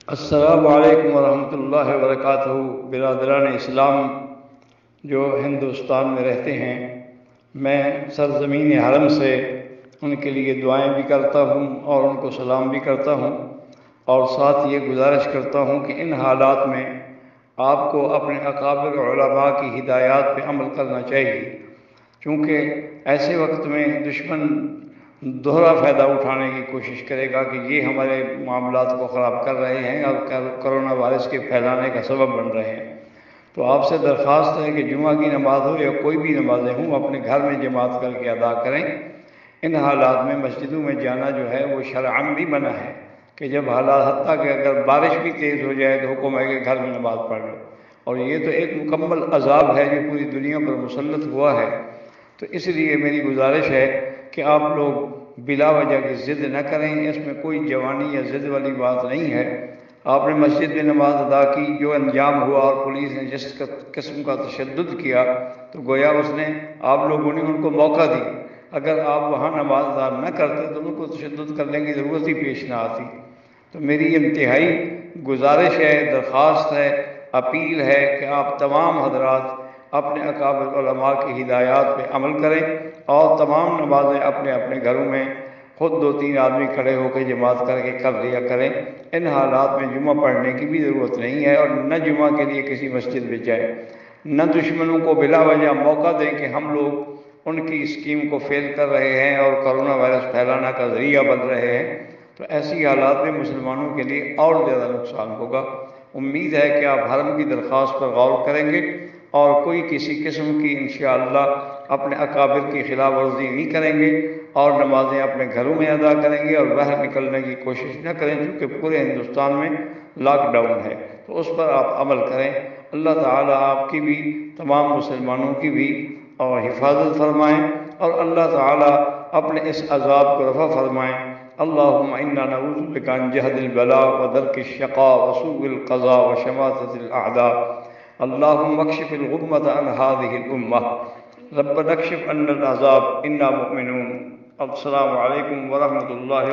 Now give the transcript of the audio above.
السلام علیکم ورحمۃ اللہ وبرکاتہ۔ برادران اسلام جو ہندوستان میں رہتے ہیں، میں سرزمین حرم سے ان کے لیے دعائیں بھی کرتا ہوں اور ان کو سلام بھی کرتا ہوں، اور ساتھ یہ گزارش کرتا ہوں کہ ان حالات میں آپ کو اپنے اکابر علماء کی ہدایات پہ عمل کرنا چاہیے، کیونکہ ایسے وقت میں دشمن دوہرا فائدہ اٹھانے کی کوشش کرے گا کہ یہ ہمارے معاملات کو خراب کر رہے ہیں اور کرونا وائرس کے پھیلانے کا سبب بن رہے ہیں۔ تو آپ سے درخواست ہے کہ جمعہ کی نماز ہو یا کوئی بھی نمازیں ہوں، اپنے گھر میں جماعت کر کے ادا کریں۔ ان حالات میں مسجدوں میں جانا جو ہے وہ شرعاً بھی منع ہے، کہ جب حالات حتیٰ کہ اگر بارش بھی تیز ہو جائے تو حکم ہے کہ گھر میں نماز پڑھ لو، اور یہ تو ایک مکمل عذاب ہے جو پوری دنیا پر مسلط ہوا ہے۔ تو اس لیے میری گزارش ہے کہ آپ لوگ بلا وجہ کی ضد نہ کریں، اس میں کوئی جوانی یا ضد والی بات نہیں ہے۔ آپ نے مسجد میں نماز ادا کی، جو انجام ہوا اور پولیس نے جس قسم کا تشدد کیا تو گویا اس نے آپ لوگوں نے ان کو موقع دی۔ اگر آپ وہاں نماز ادا نہ کرتے تو ان کو تشدد کرنے کی ضرورت ہی پیش نہ آتی۔ تو میری انتہائی گزارش ہے، درخواست ہے، اپیل ہے کہ آپ تمام حضرات اپنے اکابر علماء کی ہدایات پہ عمل کریں اور تمام نمازیں اپنے اپنے گھروں میں خود 2-3 آدمی کھڑے ہو کے جماعت کر کے کر لیا کریں۔ ان حالات میں جمعہ پڑھنے کی بھی ضرورت نہیں ہے، اور نہ جمعہ کے لیے کسی مسجد میں جائیں، نہ دشمنوں کو بلا وجہ موقع دیں کہ ہم لوگ ان کی اسکیم کو فیل کر رہے ہیں اور کرونا وائرس پھیلانا کا ذریعہ بن رہے ہیں۔ تو ایسی حالات میں مسلمانوں کے لیے اور زیادہ نقصان ہوگا۔ امید ہے کہ آپ حرم کی درخواست پر غور کریں گے اور کوئی کسی قسم کی انشاءاللہ اپنے اکابر کی خلاف ورزی نہیں کریں گے، اور نمازیں اپنے گھروں میں ادا کریں گے اور باہر نکلنے کی کوشش نہ کریں، کیونکہ پورے ہندوستان میں لاک ڈاؤن ہے۔ تو اس پر آپ عمل کریں۔ اللہ تعالیٰ آپ کی بھی، تمام مسلمانوں کی بھی اور حفاظت فرمائیں، اور اللہ تعالیٰ اپنے اس عذاب کو رفع فرمائیں۔ اللہم انا نعوذ بک من جہد البلاء ودرک الشقاء وسوء القضاء وشماتة الاعداء۔ اللہم اکشف الغمۃ عن هذه الامة، ربنا اکشف عنا العذاب انا مؤمنون۔ السلام علیکم ورحمۃ اللہ